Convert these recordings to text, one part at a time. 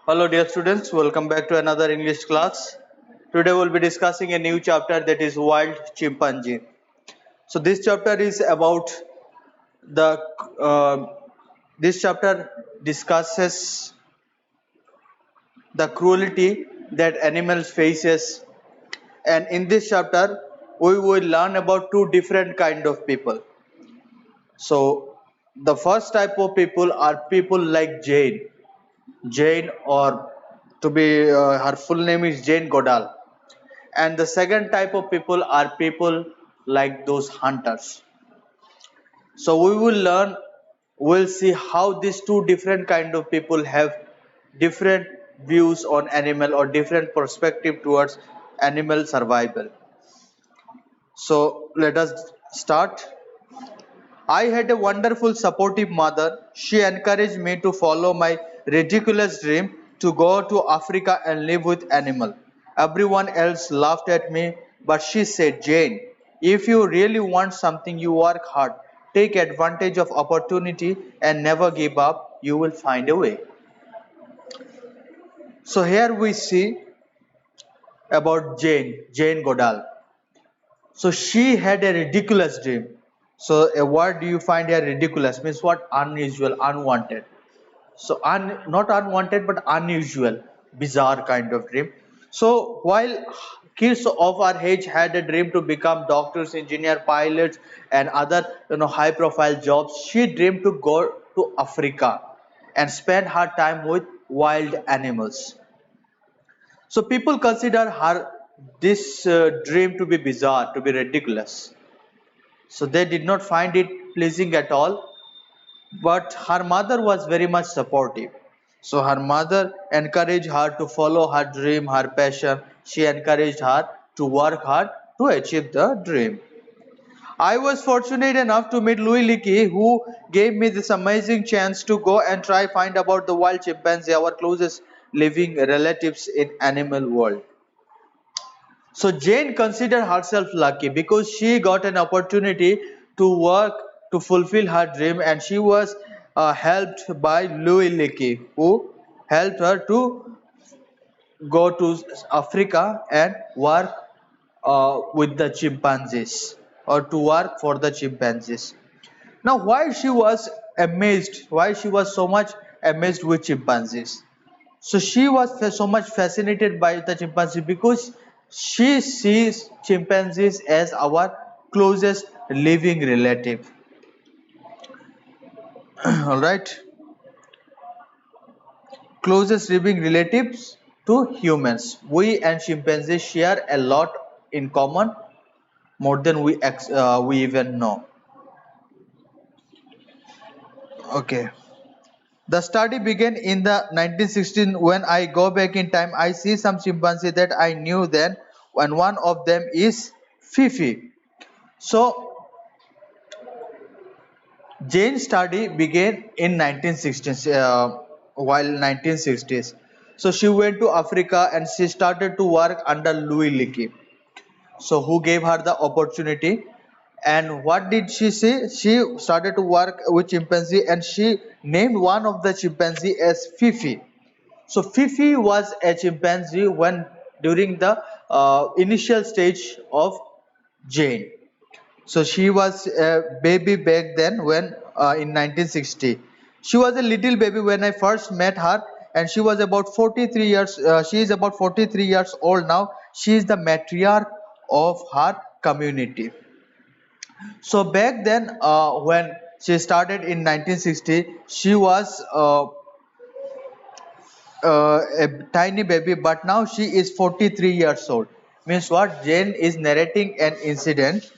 Hello, dear students. Welcome back to another English class. Today, we'll be discussing a new chapter that is Wild Chimpanzee. So, this chapter is about the. Uh, this chapter discusses the cruelty that animals faces, and in this chapter, we will learn about two different kind of people. So, the first type of people are people like Jane. Jane, or to be her full name is Jane Goodall. And the second type of people are people like those hunters. So we will learn, we'll see how these two different kind of people have different views on animal or different perspective towards animal survival. So let us start. I had a wonderful supportive mother. She encouraged me to follow my ridiculous dream to go to Africa and live with animals. Everyone else laughed at me, but she said, Jane, if you really want something, you work hard, take advantage of opportunity, and never give up, you will find a way. So here we see about Jane Goodall. So she had a ridiculous dream. So a word you find here ridiculous means what? Unusual, unwanted. So not unwanted but unusual, bizarre kind of dream. So while kids of our age had a dream to become doctors, engineer, pilots, and other high profile jobs, she dreamed to go to Africa and spend her time with wild animals. So people consider her this dream to be bizarre, to be ridiculous. So they did not find it pleasing at all. But her mother was very much supportive. So her mother encouraged her to follow her dream, her passion. She encouraged her to work hard to achieve the dream. I was fortunate enough to meet Louis Leakey, who gave me this amazing chance to go and try find about the wild chimpanzee, our closest living relatives in animal world. So Jane considered herself lucky because she got an opportunity to work to fulfill her dream, and she was helped by Louis Leakey, who helped her to go to Africa and work with the chimpanzees, or to work for the chimpanzees. Now, why she was amazed? Why she was so much amazed with chimpanzees? So she was so much fascinated by the chimpanzee because she sees chimpanzees as our closest living relative. All right, closest living relatives to humans. We and chimpanzees share a lot in common, more than we even know. Okay. The study began in the 1916. When I go back in time, I see some chimpanzee that I knew then, and one of them is Fifi. So Jane's study began in 1960s, while 1960s. So she went to Africa and she started to work under Louis Leakey. So who gave her the opportunity? And what did she say? She started to work with chimpanzee and she named one of the chimpanzee as Fifi. So Fifi was a chimpanzee when during the initial stage of Jane. So she was a baby back then when in 1960. She was a little baby when I first met her, and she was about 43 years. She is about 43 years old now. She is the matriarch of her community. So back then, when she started in 1960, she was a tiny baby, but now she is 43 years old. Means what? Jane is narrating an incident,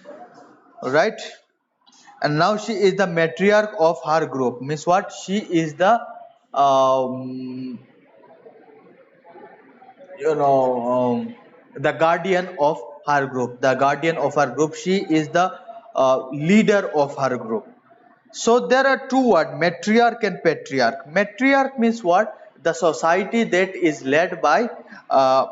right? And now she is the matriarch of her group. Means what? She is the um, you know the guardian of her group. The guardian of her group. She is the leader of her group. So there are two words, matriarch and patriarch. Matriarch means what? The society that is led by uh,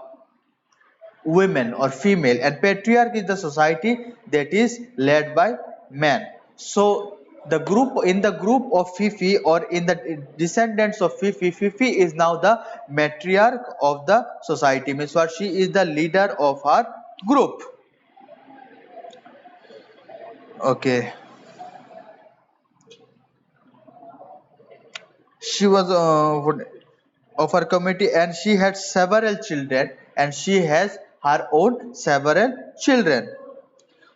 women or female, and patriarch is the society that is led by men. So The group in the group of Fifi, or in the descendants of Fifi, Fifi is now the matriarch of the society. Means what? She is the leader of her group. Okay. She was of her committee, and she had several children, and she has her own several children.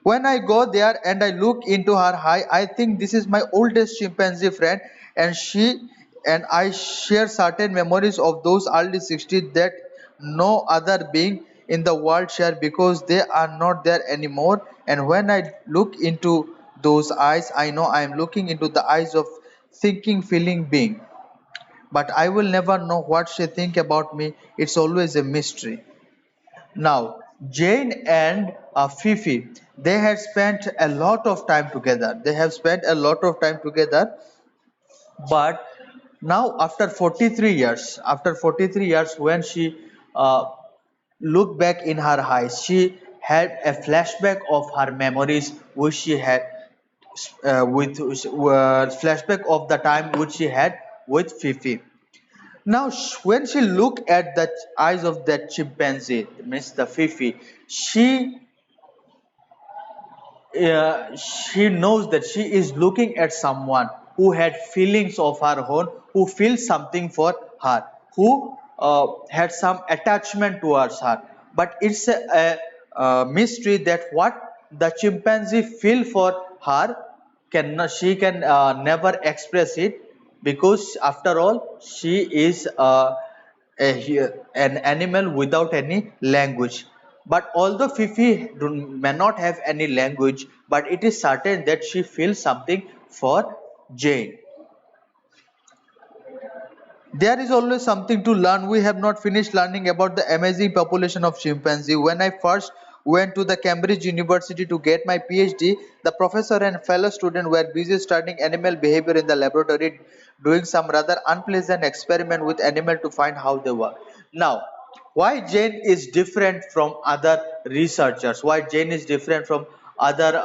When I go there and I look into her eye, I think this is my oldest chimpanzee friend, and she and I share certain memories of those early 60s that no other being in the world share, because they are not there anymore. And when I look into those eyes, I know I am looking into the eyes of thinking, feeling being. But I will never know what she think about me. It's always a mystery. Now, Jane and Fifi, they had spent a lot of time together. They have spent a lot of time together, but now after 43 years, when she looked back in her eyes, she had a flashback of her memories which she had with flashback of the time which she had with Fifi. Now, when she looked at the eyes of that chimpanzee, means the Fifi, she knows that she is looking at someone who had feelings of her own, who feels something for her, who had some attachment towards her. But it's a mystery that what the chimpanzee feel for her, can she can never express it, because after all she is an animal without any language. But although Fifi may not have any language, but it is certain that she feels something for Jane. There is always something to learn. We have not finished learning about the amazing population of chimpanzee. When I first went to the Cambridge University to get my PhD, the professor and fellow student were busy studying animal behavior in the laboratory, doing some rather unpleasant experiment with animal to find how they work. Now, why Jane is different from other researchers? Why Jane is different from other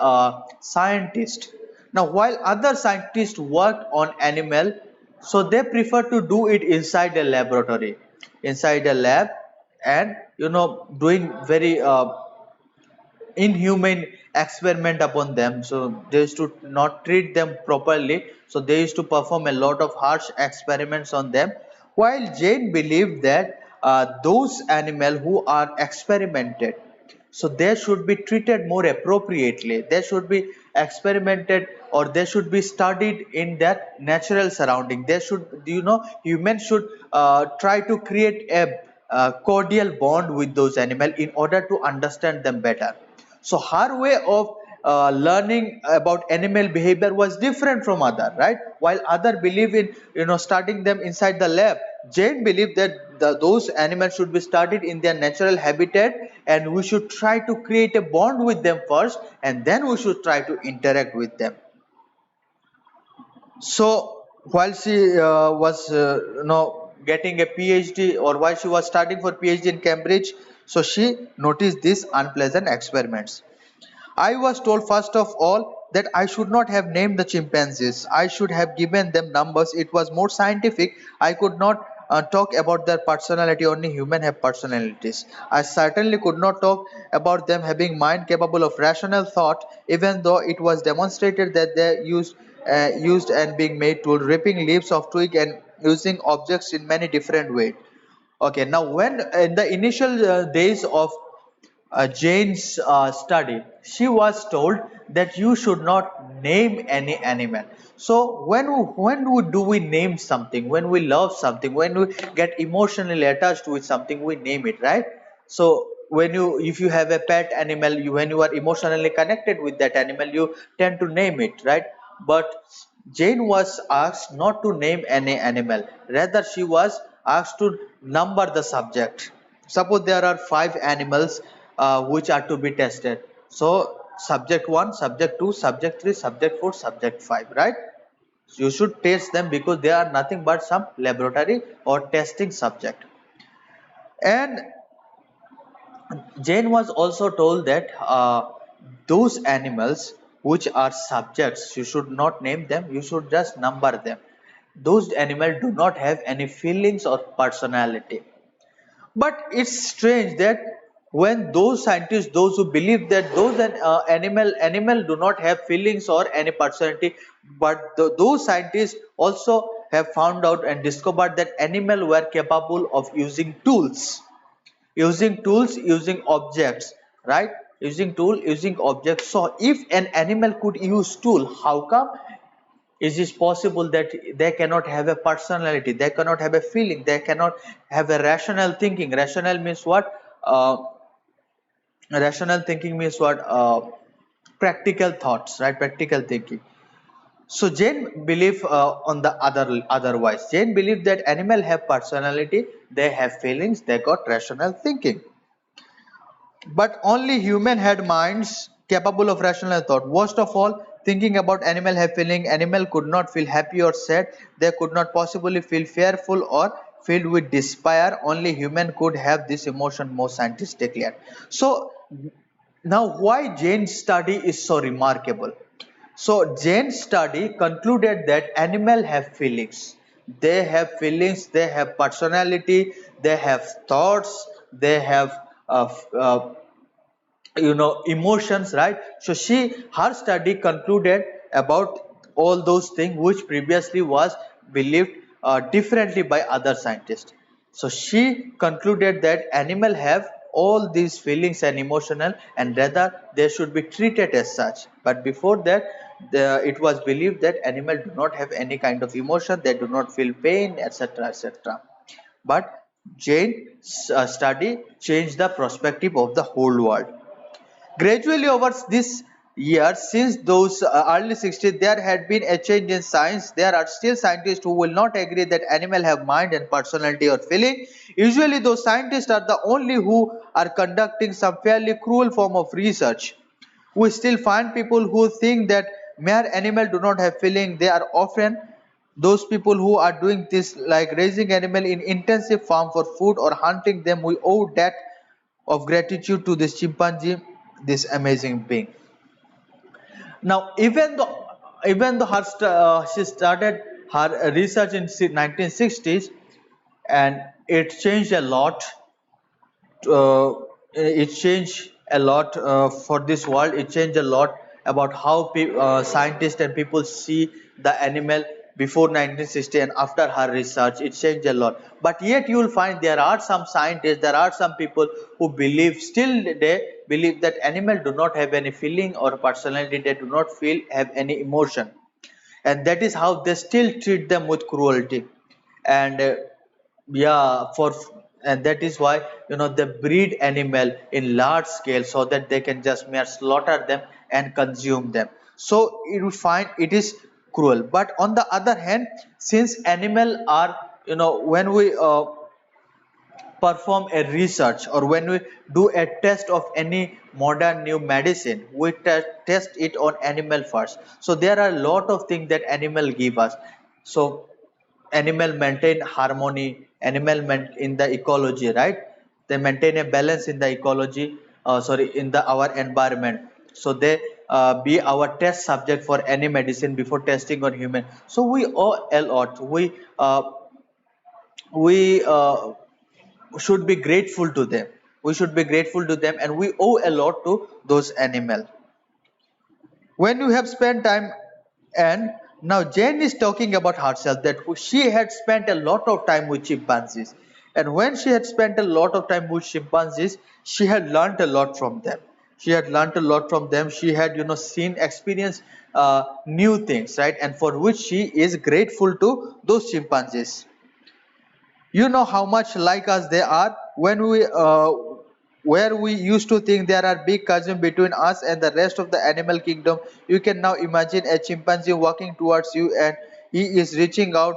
scientists? Now, while other scientists worked on animal, so they prefer to do it inside a laboratory, inside a lab, and doing very inhumane experiment upon them. So they used to not treat them properly. So they used to perform a lot of harsh experiments on them. While Jane believed that those animals who are experimented, so they should be treated more appropriately. They should be experimented, or they should be studied in their natural surrounding. They should, humans should try to create a cordial bond with those animals in order to understand them better. So her way of learning about animal behavior was different from other, right? While other believe in studying them inside the lab, Jane believed that those animals should be studied in their natural habitat, and we should try to create a bond with them first, and then we should try to interact with them. So while she was getting a PhD, or while she was studying for PhD in Cambridge, so she noticed these unpleasant experiments. I was told first of all that I should not have named the chimpanzees. I should have given them numbers. It was more scientific. I could not talk about their personality. Only humans have personalities. I certainly could not talk about them having mind capable of rational thought, even though it was demonstrated that they used and being made to ripping leaves of twig and using objects in many different ways. Okay, now when in the initial days of Jane's study, she was told that you should not name any animal. So do we name something? When we love something, when we get emotionally attached with something, we name it, right? So if you have a pet animal, when you are emotionally connected with that animal, you tend to name it, right? But Jane was asked not to name any animal. Rather, she was asked to number the subject. Suppose there are five animals which are to be tested. So subject 1, subject 2, subject 3, subject 4, subject 5, right? So you should test them because they are nothing but some laboratory or testing subject. And Jane was also told that those animals which are subjects. You should not name them, you should just number them. Those animals do not have any feelings or personality. But it's strange that when those scientists, those who believe that those animal do not have feelings or any personality, but those scientists also have found out and discovered that animal were capable of using objects, right? Using tool, using objects. So if an animal could use tool, how come is it possible that they cannot have a personality, they cannot have a feeling, they cannot have a rational thinking? Rational means what? Rational thinking means what? Practical thoughts, right? Practical thinking. So Jain believe on the otherwise. Jain believe that animal have personality, they have feelings, they got rational thinking. But only human had minds capable of rational thought. Worst of all, thinking about animal have feeling. Animal could not feel happy or sad. They could not possibly feel fearful or filled with despair. Only human could have this emotion, most scientists declared. So now why Jain's study is so remarkable? So Jain's study concluded that animals have feelings. They have feelings, they have personality, they have thoughts, they have emotions, right? So her study concluded about all those things which previously was believed differently by other scientists. So she concluded that animal have all these feelings and emotional, and rather they should be treated as such. But before that, it was believed that animal do not have any kind of emotion, they do not feel pain, etc., etc. But Jain's study changed the perspective of the whole world. Gradually over this years, since those early 60s, there had been a change in science. There are still scientists who will not agree that animals have mind and personality or feeling. Usually those scientists are the only who are conducting some fairly cruel form of research. We still find people who think that mere animals do not have feeling. They are often those people who are doing this, like raising animal in intensive farm for food or hunting them. We owe debt of gratitude to this chimpanzee, this amazing being. Now, even though she started her research in 1960s, and it changed a lot. Uh, it changed a lot for this world. It changed a lot about how scientists and people see the animal before 1960 and after her research. It changed a lot. But yet you will find there are some scientists, there are some people who believe, still they believe that animals do not have any feeling or personality. They do not feel, have any emotion, and that is how they still treat them with cruelty. And yeah, and that is why they breed animal in large scale so that they can just mere slaughter them and consume them. So you will find it is cruel. But on the other hand, since animal are, when we perform a research or when we do a test of any modern new medicine, we test it on animal first. So there are a lot of things that animal give us. So animal maintain harmony, in the ecology, right? They maintain a balance in the ecology, sorry, in the our environment. So they be our test subject for any medicine before testing on human. So we owe a lot. We should be grateful to them. We should be grateful to them, and we owe a lot to those animals. When you have spent time, and now Jane is talking about herself that she had spent a lot of time with chimpanzees, and when she had spent a lot of time with chimpanzees, she had learned a lot from them. She had seen, experienced new things, right? And for which she is grateful to those chimpanzees. You know how much like us they are. When we where we used to think there are big chasm between us and the rest of the animal kingdom, you can now imagine a chimpanzee walking towards you, and he is reaching out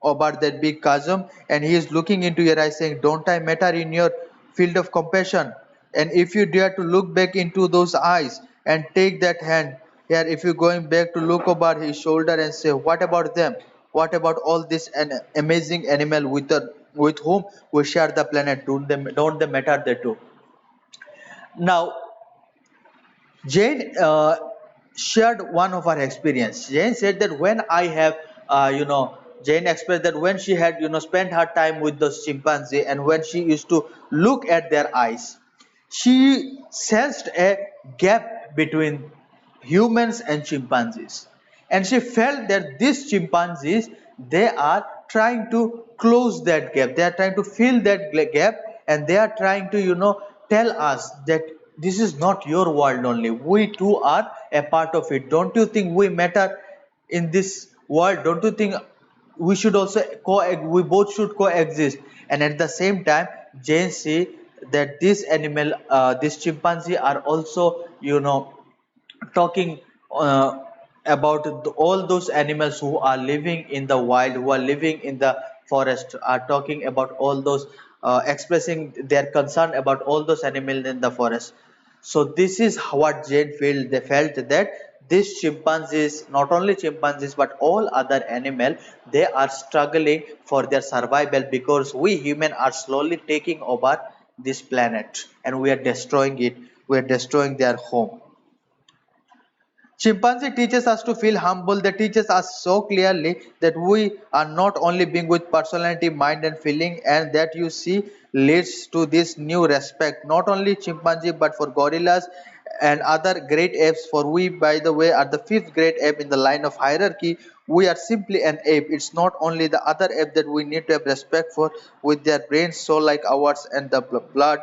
about that big chasm, and he is looking into your eyes saying, don't I matter in your field of compassion? And if you dare to look back into those eyes and take that hand, here, if you're going back to look over his shoulder and say, what about them? What about all this an amazing animal with whom we share the planet? Don't they matter they too? Now, Jane shared one of her experience. Jane said that when I have, Jane expressed that when she had, spent her time with those chimpanzee and when she used to look at their eyes, she sensed a gap between humans and chimpanzees. And she felt that these chimpanzees, they are trying to close that gap. They are trying to fill that gap and they are trying to, tell us that this is not your world only. We too are a part of it. Don't you think we matter in this world? Don't you think we should also we both should coexist? And at the same time, Jane see that this animal, this chimpanzee are also, talking about all those animals who are living in the wild, who are living in the forest, are talking about all those, expressing their concern about all those animals in the forest. So this is what Jane felt. They felt that these chimpanzees, not only chimpanzees but all other animals, they are struggling for their survival because we human are slowly taking over this planet and we are destroying it. We are destroying their home. Chimpanzee teaches us to feel humble. They teaches us so clearly that we are not only being with personality, mind, and feeling, and that you see leads to this new respect. Not only chimpanzee, but for gorillas and other great apes. For we, by the way, are the fifth great ape in the line of hierarchy. We are simply an ape. It's not only the other ape that we need to have respect for, with their brains so like ours and the blood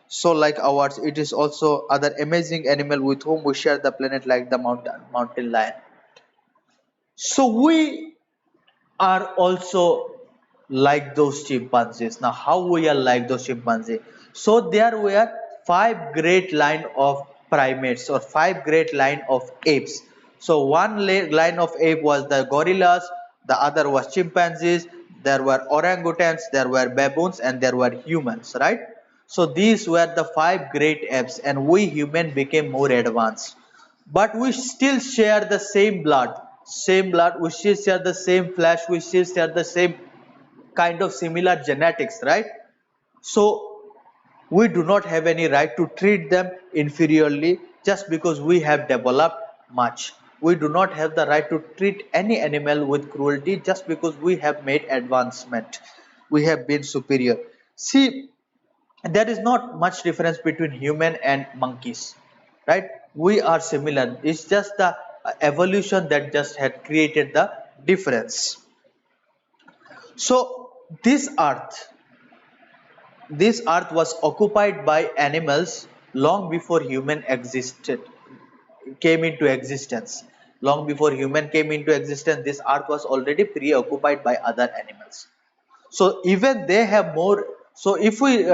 so like ours. It is also other amazing animal with whom we share the planet like the mountain lion. So we are also like those chimpanzees. Now how we are like those chimpanzees? So there were five great line of primates or five great line of apes. So one line of ape was the gorillas, the other was chimpanzees, there were orangutans, there were baboons, and there were humans, right? So these were the five great apes and we human became more advanced, but we still share the same blood, we still share the same flesh, we still share the same kind of similar genetics, right? So we do not have any right to treat them inferiorly just because we have developed much. We do not have the right to treat any animal with cruelty just because we have made advancement, we have been superior. See, there is not much difference between human and monkeys, right? We are similar. It's just the evolution that just had created the difference. So this earth was occupied by animals long before human existed came into existence. Long before human came into existence, this earth was already preoccupied by other animals. So even they have more. So if we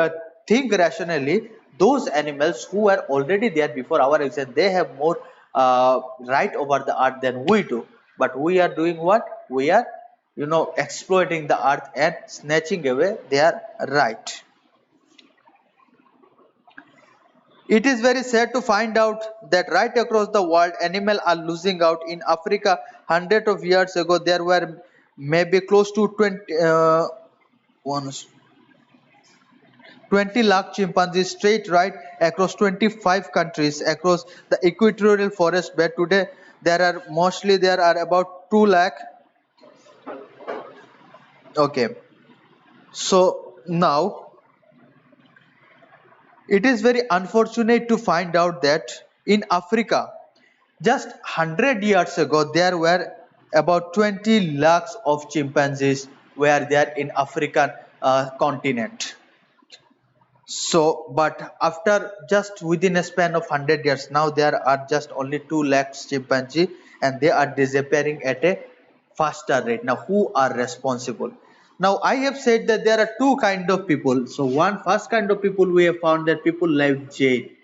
think rationally, those animals who were already there before our existence, they have more right over the earth than we do. But we are doing what? We are, exploiting the earth and snatching away their right. It is very sad to find out that right across the world, animals are losing out. In Africa, hundreds of years ago, there were maybe close to 20 lakh chimpanzees straight right across 25 countries across the equatorial forest where today there are about 2 lakh. Okay, so now it is very unfortunate to find out that in Africa just 100 years ago there were about 20 lakhs of chimpanzees were there in African continent. So, but after just within a span of 100 years, now there are just only 2 lakhs chimpanzee and they are disappearing at a faster rate. Now, who are responsible? Now, I have said that there are two kind of people. So, one first kind of people we have found that people like Jane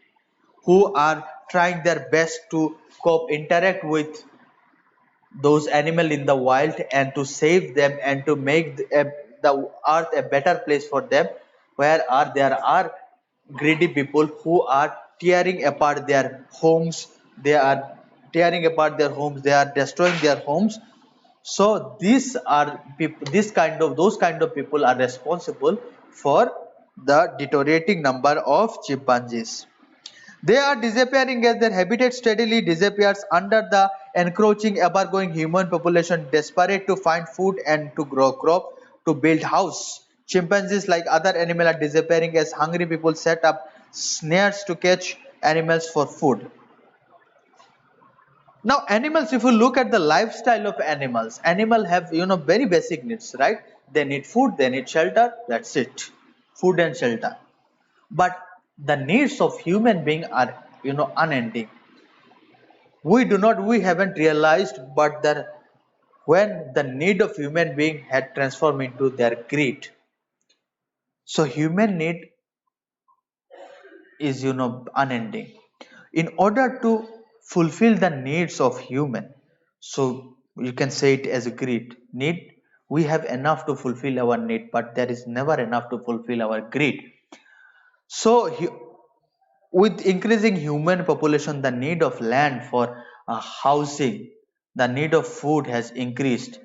who are trying their best to cope, interact with those animals in the wild and to save them and to make the earth a better place for them, where there are greedy people who are tearing apart their homes, they are tearing apart their homes, they are destroying their homes. So these are people, this kind of those kind of people are responsible for the deteriorating number of chimpanzees. They are disappearing as their habitat steadily disappears under the encroaching ever-growing human population desperate to find food and to grow crop to build house. Chimpanzees like other animals are disappearing as hungry people set up snares to catch animals for food. Now animals, if you look at the lifestyle of animals, animal have very basic needs, right? They need food, they need shelter, that's it. Food and shelter. But the needs of human being are unending. We haven't realized, but that when the need of human being had transformed into their greed. So human need is unending. In order to fulfill the needs of human, so you can say it as a greed need. We have enough to fulfill our need, but there is never enough to fulfill our greed. So with increasing human population, the need of land for housing, the need of food has increased.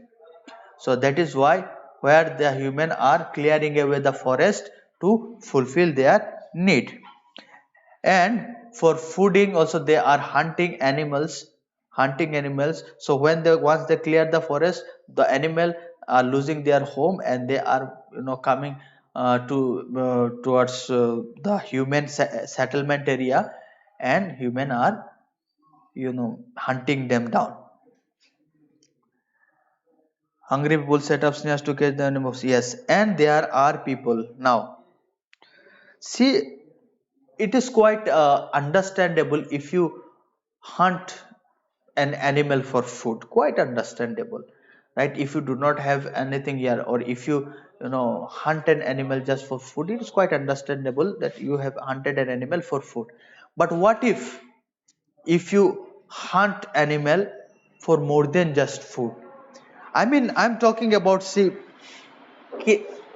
So that is why where the human are clearing away the forest to fulfill their need. And for fooding also they are hunting animals. So when they once they clear the forest, the animal are losing their home and they are coming to towards the human settlement area, and human are hunting them down. Hungry people set up snares to catch the animals. Yes, and there are people now. See, it is quite understandable if you hunt an animal for food. Quite understandable, right? If you do not have anything here, or if you hunt an animal just for food, it is quite understandable that you have hunted an animal for food. But what if you hunt animal for more than just food? I mean, I'm talking about, see,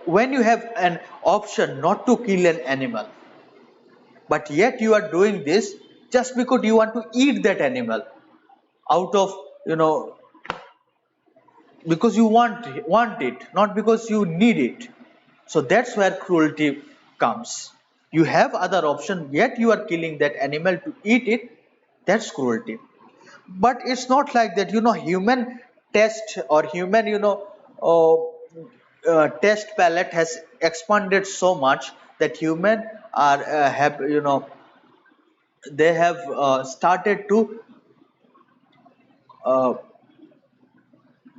when you have an option not to kill an animal, but yet you are doing this just because you want to eat that animal out of you know because you want it, not because you need it. So that's where cruelty comes. You have other option, yet you are killing that animal to eat it. That's cruelty. But it's not like that. Human test or human test palette has expanded so much that human are have they have started to uh,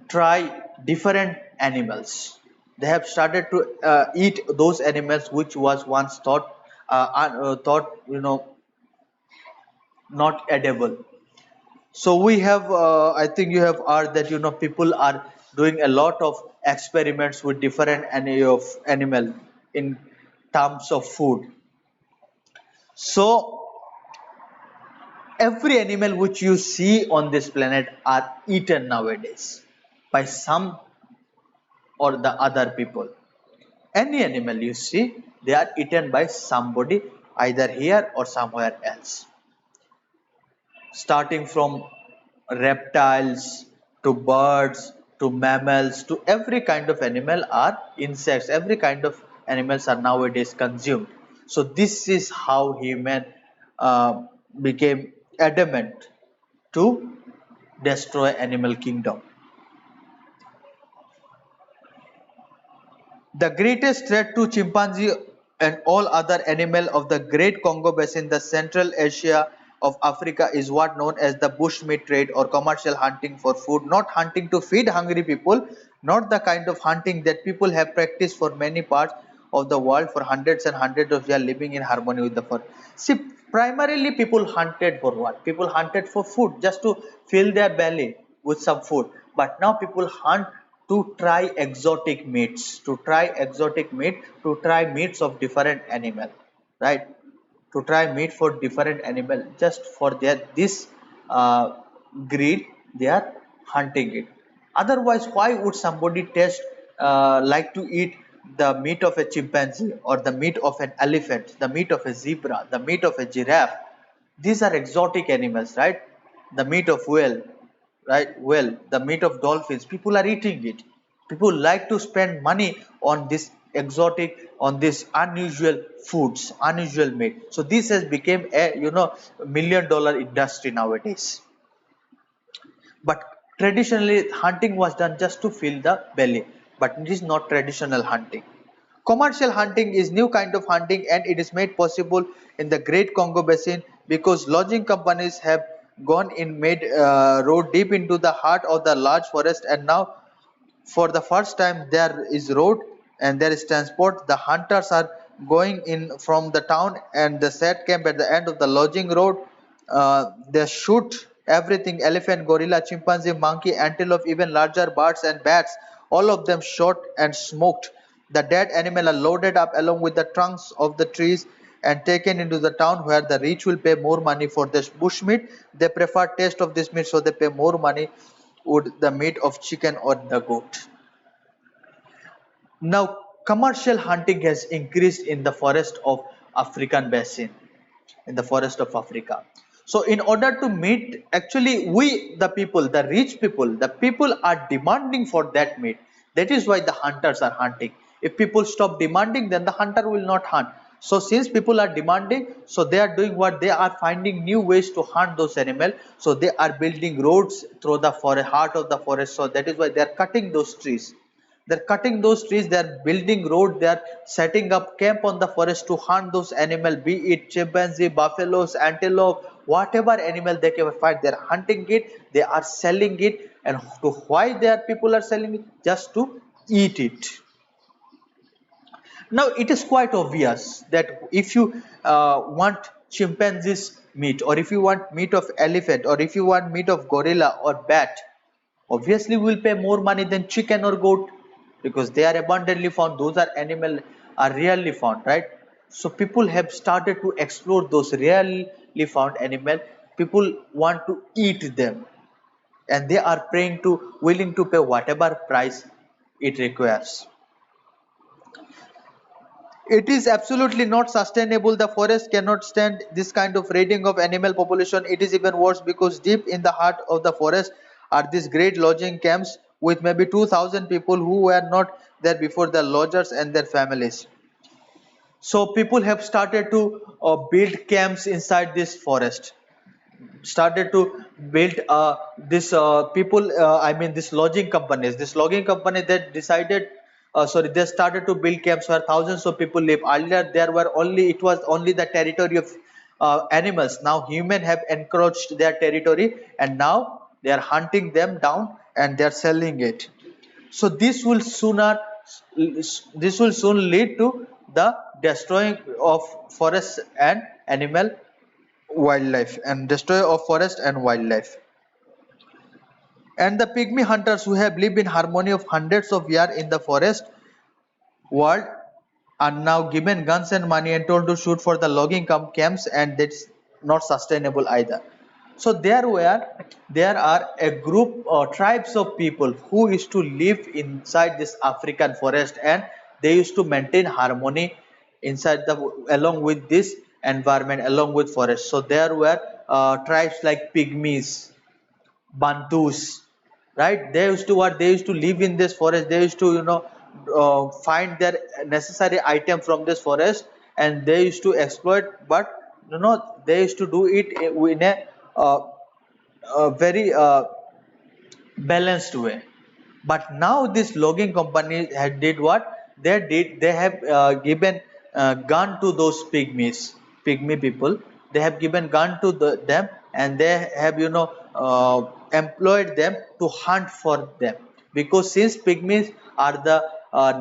try different animals. They have started to eat those animals which was once thought not edible. So we have, I think you have heard that people are doing a lot of experiments with different of animal in terms of food. So every animal which you see on this planet are eaten nowadays by some or the other people. Any animal you see, they are eaten by somebody either here or somewhere else. Starting from reptiles to birds to mammals to every kind of animal are insects. Every kind of animals are nowadays consumed. So this is how human uh, became adamant to destroy animal kingdom. The greatest threat to chimpanzee and all other animals of the Great Congo Basin, the Central Asia of Africa, is what known as the bushmeat trade or commercial hunting for food, not hunting to feed hungry people, not the kind of hunting that people have practiced for many parts of the world for hundreds and hundreds of years, living in harmony with the forest. See, primarily people hunted for what? People hunted for food, just to fill their belly with some food. But now people hunt to try exotic meats, to try meats of different animal, right? To try meat for different animal, just for their this uh, greed, they are hunting it. Otherwise, why would somebody taste like to eat the meat of a chimpanzee or the meat of an elephant, the meat of a zebra, the meat of a giraffe? These are exotic animals, right? The meat of whale, right? Well, the meat of dolphins, people are eating it. People like to spend money on this exotic, on this unusual foods, unusual meat. So this has become a $1 million industry nowadays. But traditionally, hunting was done just to fill the belly, but it is not traditional hunting. Commercial hunting is new kind of hunting, and it is made possible in the Great Congo Basin because lodging companies have gone in made road deep into the heart of the large forest, and now for the first time there is road and there is transport. The hunters are going in from the town and they set camp at the end of the lodging road. They shoot everything: elephant, gorilla, chimpanzee, monkey, antelope, even larger birds and bats, all of them shot and smoked. The dead animal are loaded up along with the trunks of the trees and taken into the town where the rich will pay more money for this bush meat. They prefer taste of this meat, so they pay more money would the meat of chicken or the goat. Now, commercial hunting has increased in the forest of African basin, in the forest of Africa. So, in order to meet, actually, we the people, the rich people, the people are demanding for that meat. That is why the hunters are hunting. If people stop demanding, then the hunter will not hunt. So, since people are demanding, so they are doing what, they are finding new ways to hunt those animals. So, they are building roads through the forest, heart of the forest. So, that is why they are cutting those trees. They're cutting those trees, they're building road, they're setting up camp on the forest to hunt those animals, be it chimpanzee, buffaloes, antelope, whatever animal they can find. They're hunting it, they are selling it, and to why their people are selling it? Just to eat it. Now it is quite obvious that if you want chimpanzees meat, or if you want meat of elephant, or if you want meat of gorilla or bat, obviously we will pay more money than chicken or goat because they are abundantly found. Those are animal are rarely found, right? So people have started to explore those rarely found animal. People want to eat them, and they are praying to willing to pay whatever price it requires. It is absolutely not sustainable. The forest cannot stand this kind of raiding of animal population. It is even worse because deep in the heart of the forest are these great lodging camps with maybe 2,000 people who were not there before, the lodgers and their families. So people have started to build camps inside this forest, started to build this people I mean this lodging companies, this logging company that decided sorry, they started to build camps where thousands of people live. Earlier there were only, it was only the territory of animals. Now human have encroached their territory, and now they are hunting them down and they are selling it. So this will soon lead to the destroying of forests and animal wildlife, and destroyer of forest and wildlife. And the pygmy hunters who have lived in harmony of hundreds of years in the forest world are now given guns and money and told to shoot for the logging camps, and that's not sustainable either. So there are a group or tribes of people who used to live inside this African forest, and they used to maintain harmony inside the along with this environment, along with forest. So there were tribes like pygmies, Bantus, right? They used to what? They used to live in this forest. They used to, find their necessary item from this forest, and they used to exploit. But they used to do it in uh, a very balanced way. But now this logging company had did what they did. They have given gun to those pygmy people. They have given gun to them, and they have employed them to hunt for them, because since pygmies are the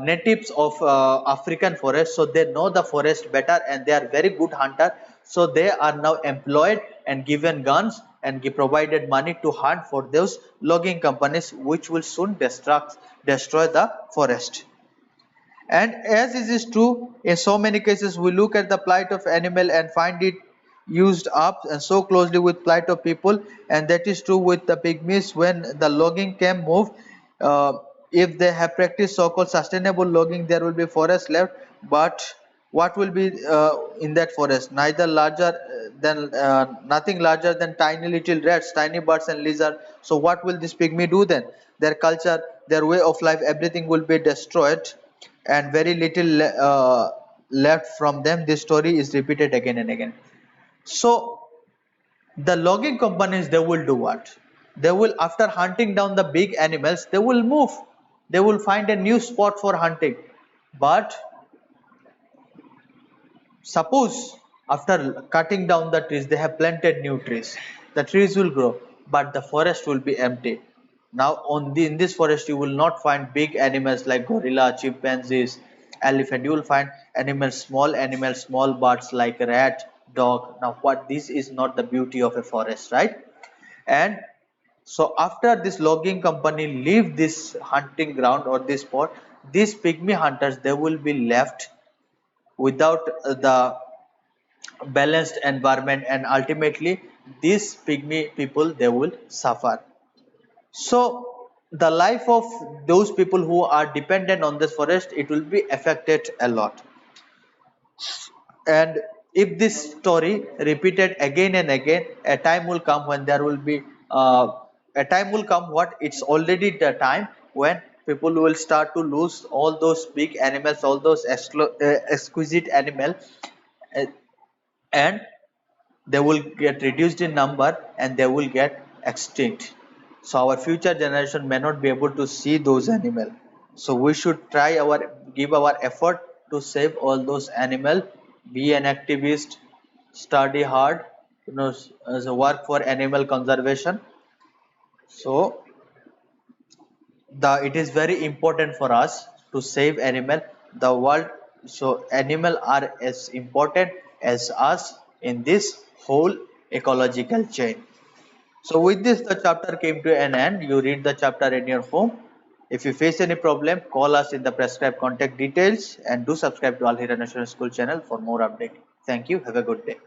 natives of African forest, so they know the forest better and they are very good hunter. So they are now employed and given guns and provided money to hunt for those logging companies, which will soon destroy the forest. And as it is true in so many cases, we look at the plight of animal and find it used up and so closely with plight of people, and that is true with the pygmies. When the logging camp move, uh, if they have practiced so-called sustainable logging, there will be forest left. But what will be in that forest? Neither larger than nothing larger than tiny little rats, tiny birds and lizards. So what will this pygmy do then? Their culture, their way of life, everything will be destroyed. and very little left from them. This story is repeated again and again. So the logging companies, they will do what? They will, after hunting down the big animals, they will move. They will find a new spot for hunting. But suppose after cutting down the trees, they have planted new trees. The trees will grow, but the forest will be empty. Now, in this forest, you will not find big animals like gorilla, chimpanzees, elephant. You will find animals, small birds like rat, dog. Now, what this is not the beauty of a forest, right? And so, after this logging company leave this hunting ground or this spot, these pygmy hunters, they will be left without the balanced environment, and ultimately these pygmy people, they will suffer. So the life of those people who are dependent on this forest, it will be affected a lot. And if this story repeated again and again, a time will come when there will be a time will come, what, it's already the time when people will start to lose all those big animals, all those exquisite animals, uh, and they will get reduced in number and they will get extinct. So our future generation may not be able to see those animals. So we should try our give our effort to save all those animals. Be an activist, study hard, work for animal conservation. So the it is very important for us to save animal, the world. So animal are as important as us in this whole ecological chain. So with this, the chapter came to an end. You read the chapter in your home. If you face any problem, call us in the prescribed contact details, and do subscribe to Al Hira National School channel for more update. Thank you. Have a good day.